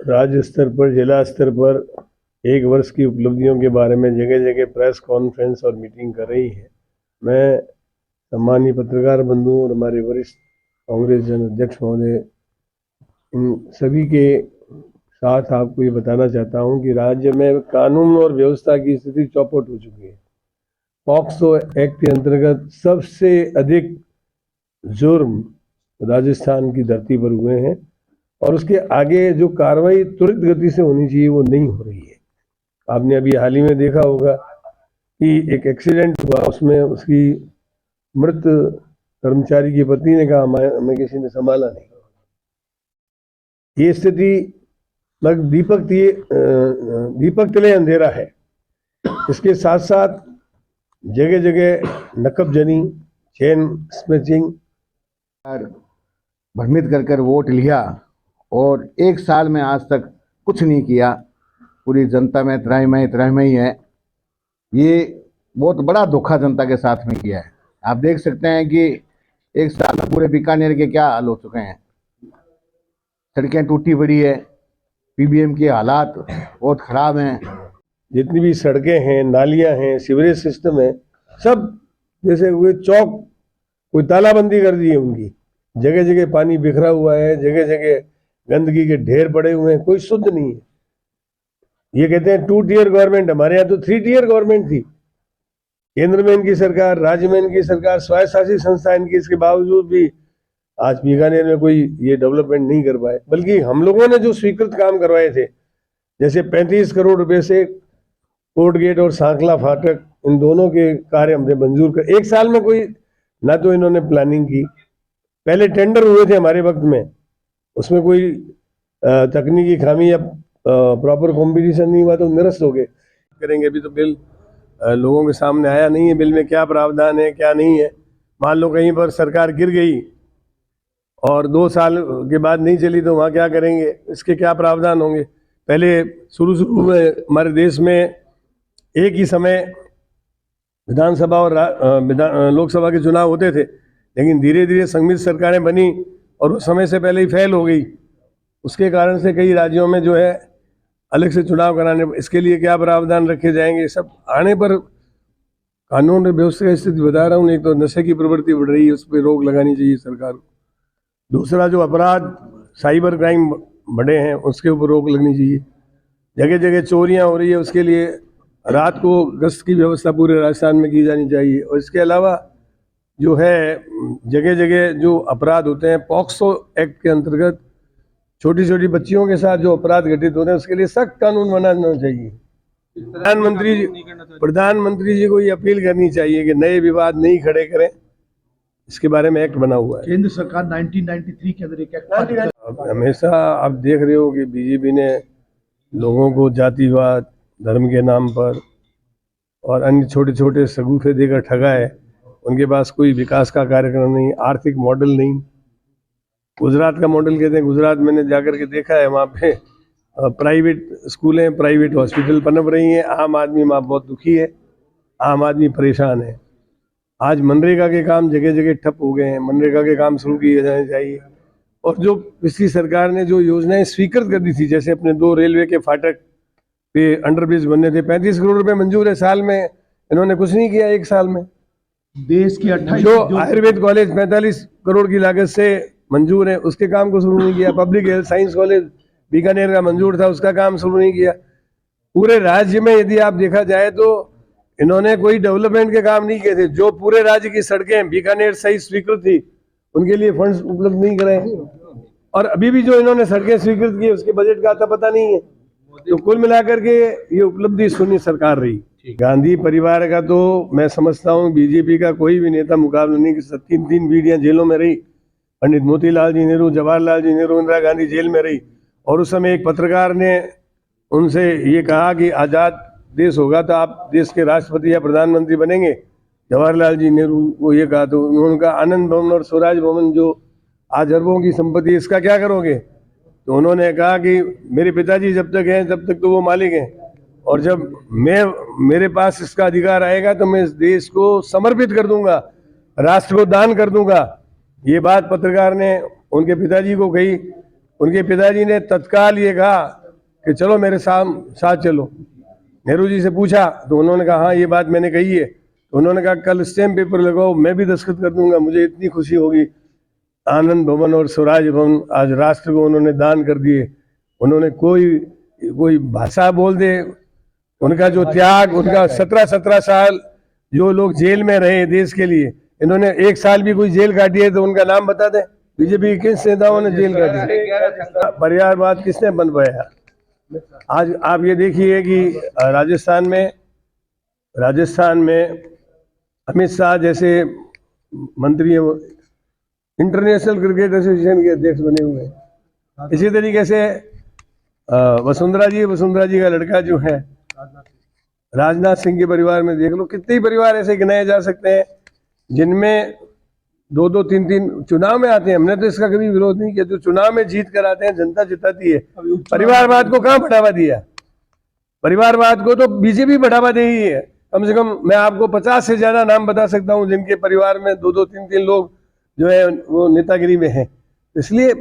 राज्य स्तर पर, जिला स्तर पर एक वर्ष की उपलब्धियों के बारे में जगह जगह प्रेस कॉन्फ्रेंस और मीटिंग कर रही है। मैं सम्मानीय पत्रकार बंधुओं और हमारे वरिष्ठ कांग्रेस जन अध्यक्ष महोदय, इन सभी के साथ आपको ये बताना चाहता हूं कि राज्य में कानून और व्यवस्था की स्थिति चौपट हो चुकी है। पॉक्सो एक्ट के अंतर्गत सबसे अधिक जुर्म राजस्थान की धरती पर हुए हैं और उसके आगे जो कार्रवाई त्वरित गति से होनी चाहिए वो नहीं हो रही है। आपने अभी हाल ही में देखा होगा कि एक एक्सीडेंट हुआ, उसमें उसकी मृत कर्मचारी की पत्नी ने कहा हमें किसी ने संभाला नहीं। ये स्थिति लगभग दीपक तले अंधेरा है। इसके साथ साथ जगह जगह नकबजनी, चेन स्नैचिंग, भ्रमित कर वोट लिया और एक साल में आज तक कुछ नहीं किया। पूरी जनता में त्राहिमाही है। ये बहुत बड़ा धोखा जनता के साथ में किया है। आप देख सकते हैं कि एक साल में पूरे बीकानेर के क्या हाल हो चुके हैं। सड़कें टूटी पड़ी है, पीबीएम के हालात बहुत खराब हैं। जितनी भी सड़कें हैं, नालियां हैं, सीवरेज सिस्टम है, सब जैसे हुए चौक, कोई तालाबंदी कर दी है उनकी। जगह जगह पानी बिखरा हुआ है, जगह जगह गंदगी के ढेर पड़े हुए हैं, कोई शुद्ध नहीं है। ये कहते हैं 2 टियर गवर्नमेंट, हमारे यहाँ तो 3 टियर गवर्नमेंट थी। केंद्र में इनकी सरकार, राज्य में इनकी सरकार, स्वायत्तशासी संस्था इनकी, इसके बावजूद भी आज बीकानेर में कोई ये डेवलपमेंट नहीं कर पाए। बल्कि हम लोगों ने जो स्वीकृत काम करवाए थे, जैसे 35 करोड़ रुपए से कोर्ट गेट और सांकला फाटक, इन दोनों के कार्य हमने मंजूर कर, एक साल में कोई ना तो इन्होंने प्लानिंग की। पहले टेंडर हुए थे हमारे वक्त में, उसमें कोई तकनीकी खामी या प्रॉपर कॉम्पिटिशन नहीं हुआ तो निरस्त हो गए। करेंगे अभी तो बिल लोगों के सामने आया नहीं है, बिल में क्या प्रावधान है क्या नहीं है। मान लो कहीं पर सरकार गिर गई और 2 साल के बाद नहीं चली तो वहाँ क्या करेंगे, इसके क्या प्रावधान होंगे। पहले शुरू में हमारे देश में एक ही समय विधानसभा और लोकसभा के चुनाव होते थे, लेकिन धीरे धीरे संघमित सरकारें बनी और उस समय से पहले ही फेल हो गई। उसके कारण से कई राज्यों में जो है अलग से चुनाव कराने, इसके लिए क्या प्रावधान रखे जाएंगे, सब आने पर कानून और व्यवस्था की स्थिति बता रहा हूँ। एक तो नशे की प्रवृत्ति बढ़ रही है, उस पर रोक लगानी चाहिए सरकार को। दूसरा जो अपराध साइबर क्राइम बढ़े हैं उसके ऊपर रोक लगनी चाहिए। जगह जगह चोरियां हो रही है, उसके लिए रात को गश्त की व्यवस्था पूरे राजस्थान में की जानी चाहिए। और इसके अलावा जो है जगह जगह जो अपराध होते हैं, पॉक्सो एक्ट के अंतर्गत छोटी छोटी बच्चियों के साथ जो अपराध घटित होते हैं उसके लिए सख्त कानून बनाना चाहिए। प्रधानमंत्री जी को ये अपील करनी चाहिए कि नए विवाद नहीं खड़े करें, इसके बारे में एक्ट बना हुआ है। केंद्र सरकार 1993 के अंदर एक एक्ट, हमेशा आप देख रहे हो कि बीजेपी ने लोगों को जातिवाद, धर्म के नाम पर और अन्य छोटे छोटे सगुफे देकर ठगा है। उनके पास कोई विकास का कार्यक्रम नहीं, आर्थिक मॉडल नहीं। गुजरात का मॉडल कहते हैं, गुजरात मैंने जाकर के देखा है, वहाँ पे प्राइवेट स्कूलें, प्राइवेट हॉस्पिटल पनप रही हैं। आम आदमी वहाँ बहुत दुखी है, आम आदमी परेशान है। आज मनरेगा के काम जगह जगह ठप हो गए हैं, मनरेगा के काम शुरू किए जाने चाहिए। और जो पिछली सरकार ने जो योजनाएं स्वीकृत कर दी थी, जैसे अपने 2 रेलवे के फाटक पे अंडरब्रिज बनने थे, 35 करोड़ रुपए मंजूर है, साल में इन्होंने कुछ नहीं किया। एक साल में देश की 28 जो आयुर्वेद कॉलेज 45 करोड़ की लागत से मंजूर है, उसके काम को शुरू नहीं किया। Public health science college Bikaner का मंजूर था, उसका काम शुरू नहीं किया। पूरे राज्य में यदि आप देखा जाए तो इन्होंने कोई डेवलपमेंट के काम नहीं किए थे। जो पूरे राज्य की सड़कें बीकानेर सही स्वीकृत थी, उनके लिए फंड्स उपलब्ध नहीं कराए। और अभी भी जो इन्होंने सड़कें स्वीकृत की उसके बजट का आता पता नहीं है। तो कुल मिलाकर के ये उपलब्धि शून्य सरकार रही। गांधी परिवार का तो मैं समझता हूँ बीजेपी का कोई भी नेता मुकाबला नहीं। 3 पीढ़ियां जेलों में रही, पंडित मोतीलाल जी नेहरू, जवाहरलाल जी नेहरू, इंदिरा गांधी जेल में रही। और उस समय एक पत्रकार ने उनसे ये कहा कि आज़ाद देश होगा तो आप देश के राष्ट्रपति या प्रधानमंत्री बनेंगे। जवाहरलाल जी नेहरू को ये कहा तो उन्होंने कहा आनंद भवन और स्वराज भवन जो आज अरबों की संपत्ति, इसका क्या करोगे? तो उन्होंने कहा कि मेरे पिताजी जब तक हैं तब तक तो वो मालिक हैं, और जब मेरे पास इसका अधिकार आएगा तो मैं इस देश को समर्पित कर दूंगा, राष्ट्र को दान कर दूंगा। ये बात पत्रकार ने उनके पिताजी को कही। उनके पिताजी ने तत्काल ये कहा कि चलो मेरे साथ चलो। नेहरू जी से पूछा तो उन्होंने कहा हाँ ये बात मैंने कही है। तो उन्होंने कहा कल स्टैम्प पेपर लगाओ, मैं भी दस्तखत कर दूंगा, मुझे इतनी खुशी होगी। आनंद भवन और स्वराज भवन आज राष्ट्र को उन्होंने दान कर दिए। उन्होंने कोई भाषा बोल दे, उनका जो त्याग, उनका 17 साल जो लोग जेल में रहे देश के लिए, इन्होंने 1 साल भी कोई जेल काटी है तो उनका नाम बता दें। बीजेपी के किस नेताओं ने जेल काटी? परिवारवाद किसने बनवाया? आज आप ये देखिए कि राजस्थान में अमित शाह जैसे मंत्री इंटरनेशनल क्रिकेट एसोसिएशन के अध्यक्ष बने हुए हैं। इसी तरीके से वसुंधरा जी का लड़का जो है राजनाथ सिंह के परिवार में देख लो, कितने ही परिवार ऐसे गिनाए जा सकते हैं जिनमें 2-2, 3-3 चुनाव में आते हैं। हमने तो इसका कभी विरोध नहीं किया, जो चुनाव में जीत कर आते हैं, जनता जिताती है। परिवारवाद को कहाँ बढ़ावा दिया? परिवारवाद को तो बीजेपी बढ़ावा दे ही है। कम से कम मैं आपको 50 से ज्यादा नाम बता सकता हूँ जिनके परिवार में 2-2, 3-3 लोग जो है वो नेतागिरी में है। इसलिए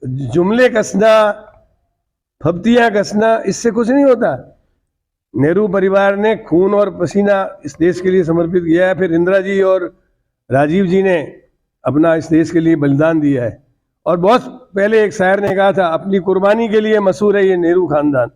जुमले कसना, फब्तियां कसना, इससे कुछ नहीं होता। नेहरू परिवार ने खून और पसीना इस देश के लिए समर्पित किया है। फिर इंदिरा जी और राजीव जी ने अपना इस देश के लिए बलिदान दिया है। और बहुत पहले एक शायर ने कहा था, अपनी कुर्बानी के लिए मशहूर है ये नेहरू खानदान।